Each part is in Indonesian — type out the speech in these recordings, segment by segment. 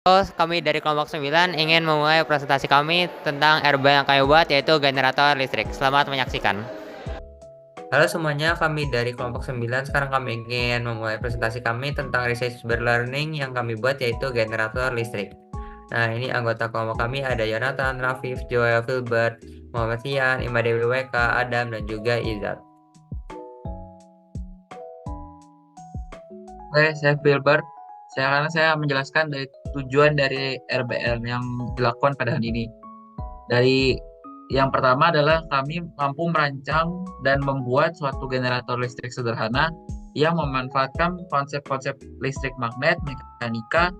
Kami dari kelompok 9 ingin memulai presentasi kami tentang RB yang kami buat, yaitu generator listrik. Selamat menyaksikan. Halo semuanya, kami dari kelompok 9. Sekarang kami ingin memulai presentasi kami tentang research learning yang kami buat, yaitu generator listrik. Nah, ini anggota kelompok kami ada Yonatan, Rafif, Joel, Filbert, Muhammad Sian, Ima Dewi WK, Adam, dan juga Izat. Oke, saya Filbert. Saya menjelaskan dari tujuan dari RBL yang dilakukan pada hari ini. Dari yang pertama adalah kami mampu merancang dan membuat suatu generator listrik sederhana yang memanfaatkan konsep-konsep listrik magnet, mekanika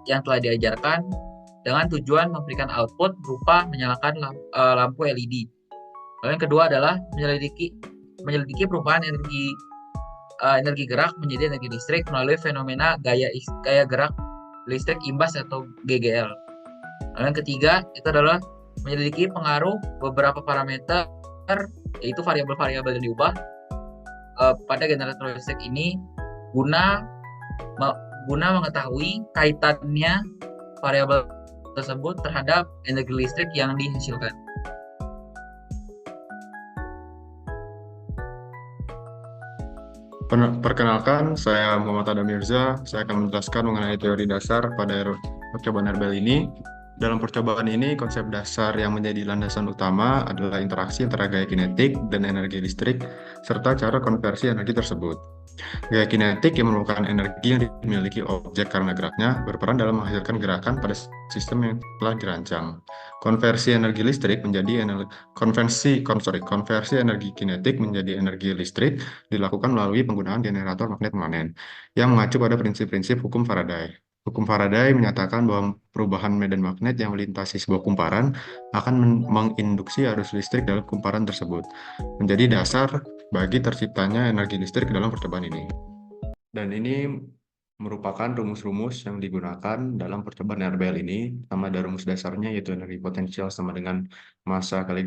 yang telah diajarkan dengan tujuan memberikan output berupa menyalakan lampu LED. Lalu yang kedua adalah menyelidiki perubahan energi gerak menjadi energi listrik melalui fenomena gaya gerak listrik imbas atau GGL. Lalu yang ketiga itu adalah menyelidiki pengaruh beberapa parameter, yaitu variabel-variabel yang diubah pada generator listrik ini guna mengetahui kaitannya variabel tersebut terhadap energi listrik yang dihasilkan. Perkenalkan, saya Muhammad Adam Mirza. Saya akan menjelaskan mengenai teori dasar pada percobaan RBL ini. Dalam percobaan ini, konsep dasar yang menjadi landasan utama adalah interaksi antara gaya kinetik dan energi listrik, serta cara konversi energi tersebut. Gaya kinetik yang merupakan energi yang dimiliki objek karena geraknya berperan dalam menghasilkan gerakan pada sistem yang telah dirancang. Konversi energi listrik menjadi konversi energi kinetik menjadi energi listrik dilakukan melalui penggunaan generator magnet permanen yang mengacu pada prinsip-prinsip hukum Faraday. Hukum Faraday menyatakan bahwa perubahan medan magnet yang melintasi sebuah kumparan akan menginduksi arus listrik dalam kumparan tersebut, menjadi dasar bagi terciptanya energi listrik dalam percobaan ini. Dan ini merupakan rumus-rumus yang digunakan dalam percobaan RBL ini. Pertama ada rumus dasarnya, yaitu energi potensial sama dengan massa kali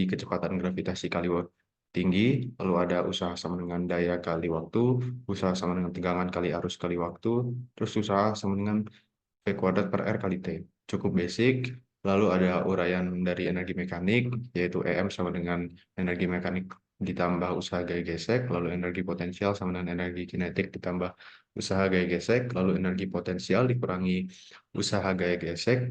kecepatan gravitasi kali tinggi, lalu ada usaha sama dengan daya kali waktu, usaha sama dengan tegangan kali arus kali waktu, terus usaha sama dengan V kuadrat per R kali T. Cukup basic. Lalu ada uraian dari energi mekanik, yaitu EM sama dengan energi mekanik ditambah usaha gaya gesek, lalu energi potensial sama dengan energi kinetik ditambah usaha gaya gesek, lalu energi potensial dikurangi usaha gaya gesek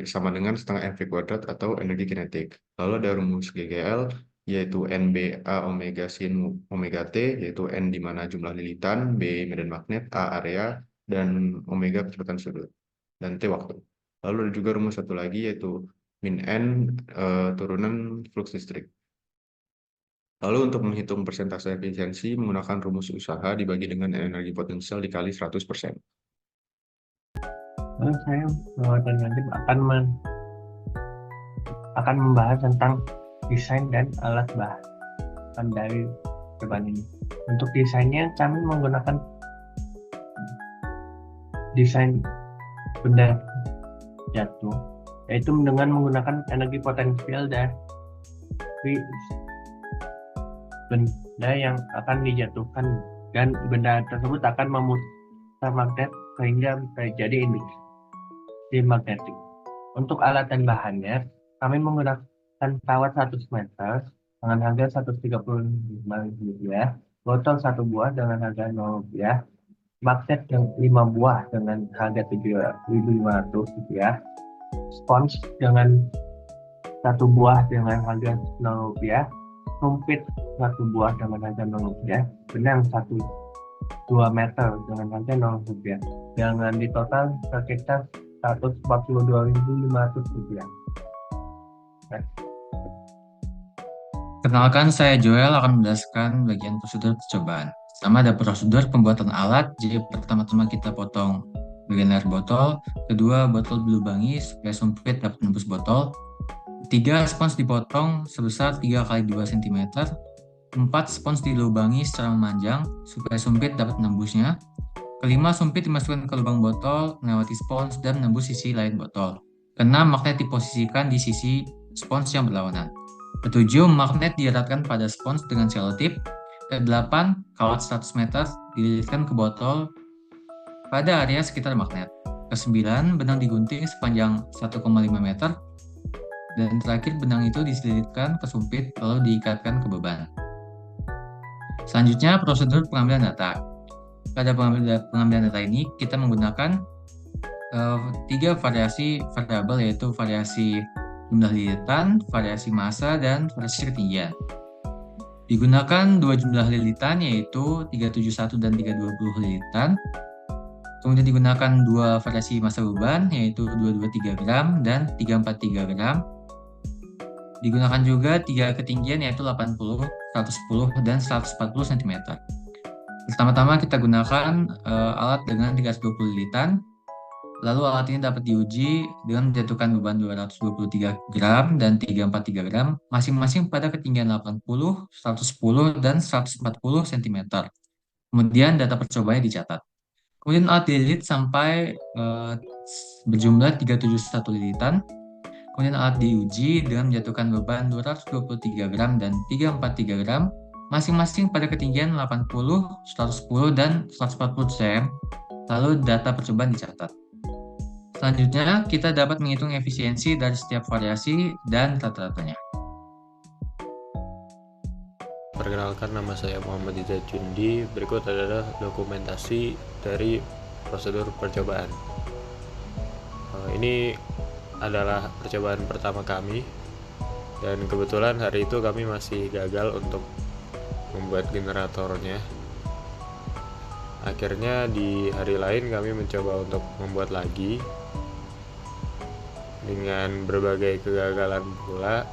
sama dengan setengah mv kuadrat atau energi kinetik. Lalu ada rumus GGL, yaitu NBA omega sin omega T, yaitu N di mana jumlah lilitan, B medan magnet, A area, dan omega kecepatan sudut, dan T waktu. Lalu ada juga rumus satu lagi, yaitu min N turunan flux listrik. Lalu untuk menghitung persentase efisiensi menggunakan rumus usaha dibagi dengan energi potensial dikali 100%. Lalu saya nanti akan membahas tentang desain dan alat bahan dari percobaan ini. Untuk desainnya kami menggunakan desain benda jatuh, yaitu dengan menggunakan energi potensial dari benda yang akan dijatuhkan, dan benda tersebut akan memutar magnet sehingga terjadi induksi magnetik. Untuk alat dan bahannya, kami menggunakan kawat 100 meter dengan harga Rp135.000, botol 1 buah dengan harga Rp0, magnet yang 5 buah dengan harga Rp7.500, spons dengan 1 buah dengan harga Rp0, sumpit 1 buah dengan harga Rp0, benang 2 meter dengan harga Rp0, dengan di total sekitar Rp142.500. Perkenalkan, saya Joel akan menjelaskan bagian prosedur percobaan. Pertama ada prosedur pembuatan alat. Jadi pertama-tama kita potong bagian air botol. Kedua, botol dilubangi supaya sumpit dapat menembus botol. Tiga, spons dipotong sebesar 3 x 2 cm. 4, spons dilubangi secara memanjang supaya sumpit dapat menembusnya. Kelima, sumpit dimasukkan ke lubang botol, melewati spons dan menembus sisi lain botol. Keenam, magnet diposisikan di sisi spons yang berlawanan. Ketujuh, magnet dieratkan pada spons dengan selotip. Ke-8, kawat 100 meter dililitkan ke botol pada area sekitar magnet. ke-9, benang digunting sepanjang 1,5 meter. Dan terakhir benang itu diselipkan ke sumpit lalu diikatkan ke beban. Selanjutnya prosedur pengambilan data. Pada pengambilan data ini kita menggunakan 3 variasi variabel, yaitu variasi jumlah lilitan, variasi massa, dan variasi ketinggian. Digunakan 2 jumlah lilitan, yaitu 371 dan 320 lilitan. Kemudian digunakan 2 variasi massa beban, yaitu 223 gram dan 343 gram. Digunakan juga 3 ketinggian, yaitu 80, 110, dan 140 cm. Pertama-tama kita gunakan alat dengan 320 lilitan. Lalu alat ini dapat diuji dengan menjatuhkan beban 223 gram dan 343 gram, masing-masing pada ketinggian 80, 110, dan 140 cm. Kemudian data percobaannya dicatat. Kemudian alat dililit sampai berjumlah 371 lilitan. Kemudian alat diuji dengan menjatuhkan beban 223 gram dan 343 gram, masing-masing pada ketinggian 80, 110, dan 140 cm. Lalu data percobaan dicatat. Selanjutnya, kita dapat menghitung efisiensi dari setiap variasi dan rata-ratanya. Perkenalkan, nama saya Muhammad Izat Jundi. Berikut adalah dokumentasi dari prosedur percobaan. Ini adalah percobaan pertama kami, dan kebetulan hari itu kami masih gagal untuk membuat generatornya. Akhirnya di hari lain kami mencoba untuk membuat lagi dengan berbagai kegagalan pula.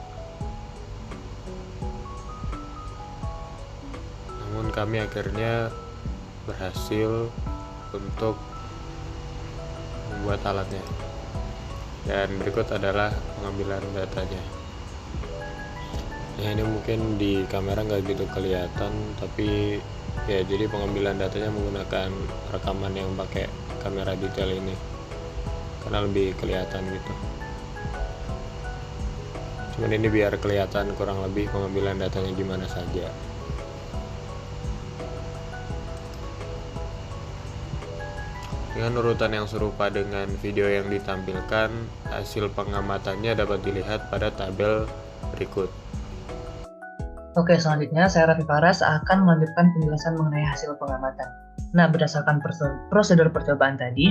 Namun kami akhirnya berhasil untuk membuat alatnya. Dan berikut adalah pengambilan datanya. Ya, ini mungkin di kamera nggak gitu kelihatan, tapi ya jadi pengambilan datanya menggunakan rekaman yang pakai kamera detail ini karena lebih kelihatan gitu. Cuman ini biar kelihatan kurang lebih pengambilan datanya gimana saja. Dengan urutan yang serupa dengan video yang ditampilkan, hasil pengamatannya dapat dilihat pada tabel berikut. Oke, selanjutnya saya Raffi Faras akan melanjutkan penjelasan mengenai hasil pengamatan. Nah, berdasarkan prosedur percobaan tadi,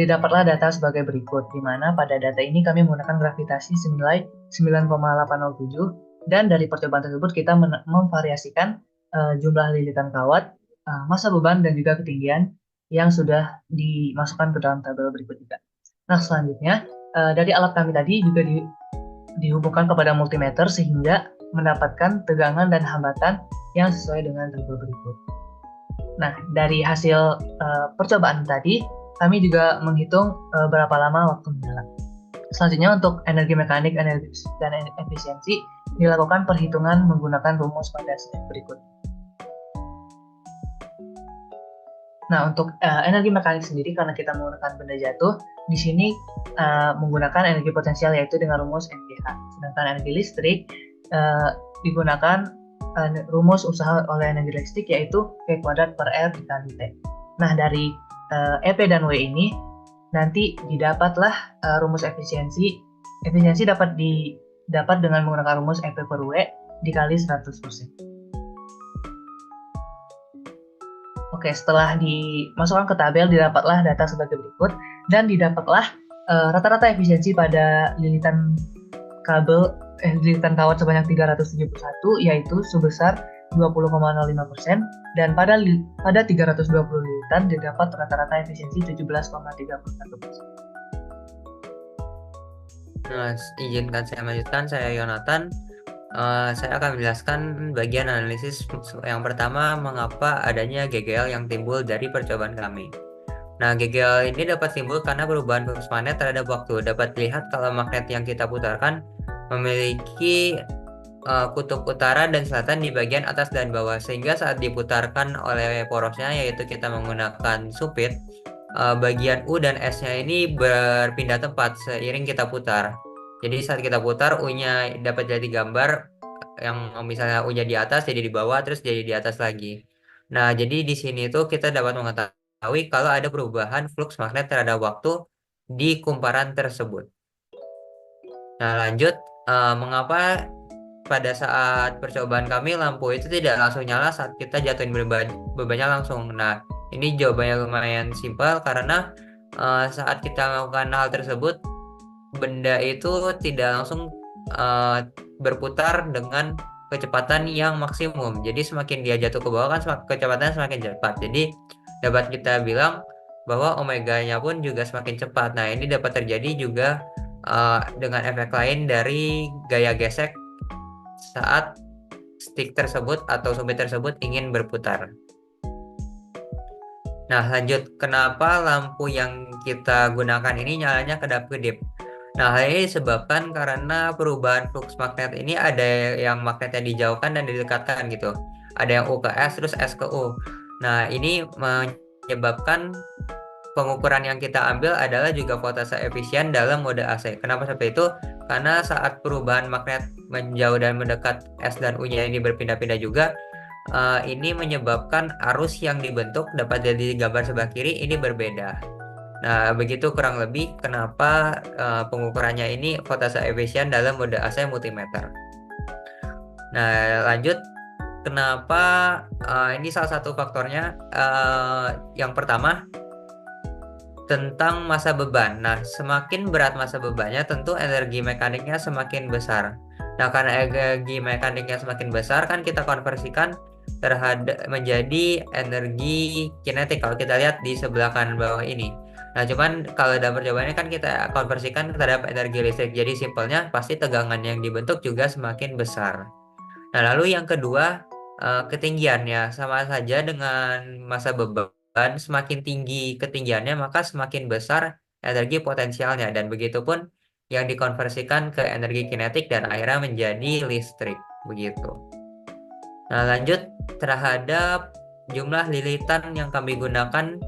didapatlah data sebagai berikut, di mana pada data ini kami menggunakan gravitasi senilai 9,807, dan dari percobaan tersebut kita memvariasikan jumlah lilitan kawat, massa beban, dan juga ketinggian yang sudah dimasukkan ke dalam tabel berikut juga. Nah, selanjutnya dari alat kami tadi juga dihubungkan kepada multimeter sehingga mendapatkan tegangan dan hambatan yang sesuai dengan tabel berikut. Nah, dari hasil percobaan tadi, kami juga menghitung berapa lama waktu menyala. Selanjutnya untuk energi mekanik, energi dan efisiensi dilakukan perhitungan menggunakan rumus pada slide berikut. Nah, untuk energi mekanik sendiri, karena kita menggunakan benda jatuh, di sini menggunakan energi potensial yaitu dengan rumus MGH. Sedangkan energi listrik digunakan rumus usaha oleh energi listrik yaitu V kuadrat per R dikali T. Nah, dari EP dan W ini nanti didapatlah rumus efisiensi. Efisiensi dapat didapat dengan menggunakan rumus EP per W dikali 100%. Oke, setelah dimasukkan ke tabel, didapatlah data sebagai berikut, dan didapatlah rata-rata efisiensi pada lilitan kawat sebanyak 371, yaitu sebesar 20,05%, dan pada 320 lilitan didapat rata-rata efisiensi 17,31%. Nah, izinkan saya lanjutkan, saya Yonatan. Saya akan menjelaskan bagian analisis yang pertama, mengapa adanya GGL yang timbul dari percobaan kami. Nah, GGL ini dapat timbul karena perubahan flux magnet terhadap waktu. Dapat dilihat kalau magnet yang kita putarkan memiliki kutub utara dan selatan di bagian atas dan bawah, sehingga saat diputarkan oleh porosnya, yaitu kita menggunakan supit, bagian U dan S-nya ini berpindah tempat seiring kita putar. Jadi saat kita putar, U-nya dapat jadi gambar yang misalnya U-nya di atas jadi di bawah, terus jadi di atas lagi. Nah, jadi di sini tuh kita dapat mengetahui mengetahui kalau ada perubahan fluks magnet terhadap waktu di kumparan tersebut. Nah, lanjut, mengapa pada saat percobaan kami lampu itu tidak langsung nyala saat kita jatuhin bebannya langsung? Nah, ini jawabannya lumayan simpel karena saat kita melakukan hal tersebut, benda itu tidak langsung berputar dengan kecepatan yang maksimum. Jadi semakin dia jatuh ke bawah kan kecepatannya semakin cepat. Jadi dapat kita bilang bahwa omeganya pun juga semakin cepat. Nah, ini dapat terjadi juga dengan efek lain dari gaya gesek saat stick tersebut atau sumpit tersebut ingin berputar. Nah, lanjut, kenapa lampu yang kita gunakan ini nyalanya kedap-kedip? Nah, hal ini disebabkan karena perubahan fluks magnet ini ada yang magnetnya dijauhkan dan didekatkan gitu. Ada yang U ke S, terus S ke U. Nah, ini menyebabkan pengukuran yang kita ambil adalah juga voltase efisien dalam mode AC. Kenapa seperti itu? Karena saat perubahan magnet menjauh dan mendekat S dan U-nya ini berpindah-pindah juga, ini menyebabkan arus yang dibentuk dapat jadi gambar sebelah kiri ini berbeda. Nah, begitu kurang lebih kenapa pengukurannya ini voltase efisien dalam mode AC multimeter. Nah, lanjut, kenapa ini salah satu faktornya. Yang pertama, tentang massa beban. Nah, semakin berat massa bebannya, tentu energi mekaniknya semakin besar. Nah, karena energi mekaniknya semakin besar, kan kita konversikan menjadi energi kinetik kalau kita lihat di sebelah kanan bawah ini. Nah, cuman kalau dalam percobaan ini kan kita konversikan terhadap energi listrik. Jadi simpelnya pasti tegangan yang dibentuk juga semakin besar. Nah, lalu yang kedua, ketinggiannya sama saja dengan massa beban. Semakin tinggi ketinggiannya, maka semakin besar energi potensialnya, dan begitupun yang dikonversikan ke energi kinetik dan akhirnya menjadi listrik, begitu. Nah, lanjut terhadap jumlah lilitan yang kami gunakan,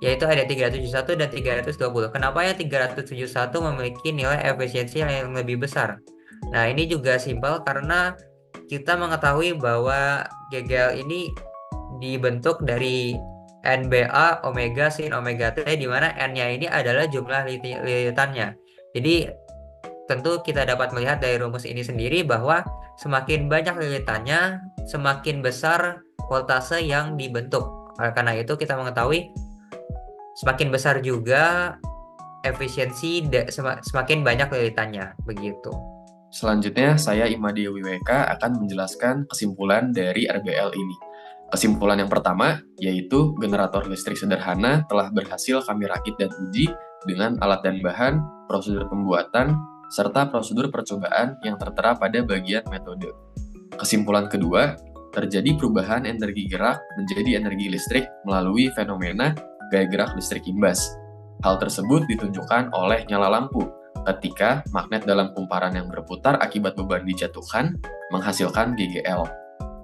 yaitu ada 371 dan 320. Kenapa ya 371 memiliki nilai efisiensi yang lebih besar? Nah, ini juga simpel karena kita mengetahui bahwa GGL ini dibentuk dari NBA omega sin omega T, di mana N-nya ini adalah jumlah lilitannya. Jadi tentu kita dapat melihat dari rumus ini sendiri bahwa semakin banyak lilitannya, semakin besar voltase yang dibentuk. Oleh karena itu kita mengetahui semakin besar juga efisiensi semakin banyak lilitannya, begitu. Selanjutnya, saya Imadi WWK akan menjelaskan kesimpulan dari RBL ini. Kesimpulan yang pertama, yaitu generator listrik sederhana telah berhasil kami rakit dan uji dengan alat dan bahan, prosedur pembuatan, serta prosedur percobaan yang tertera pada bagian metode. Kesimpulan kedua, terjadi perubahan energi gerak menjadi energi listrik melalui fenomena gaya gerak listrik imbas. Hal tersebut ditunjukkan oleh nyala lampu ketika magnet dalam kumparan yang berputar akibat beban dijatuhkan menghasilkan GGL.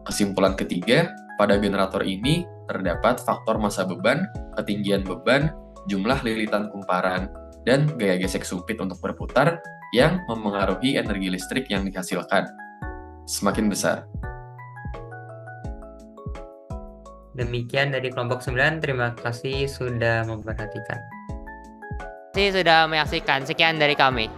Kesimpulan ketiga, pada generator ini terdapat faktor massa beban, ketinggian beban, jumlah lilitan kumparan, dan gaya gesek sumpit untuk berputar yang memengaruhi energi listrik yang dihasilkan. Semakin besar. Demikian dari kelompok 9, terima kasih sudah memperhatikan. Terima kasih sudah menyaksikan, sekian dari kami.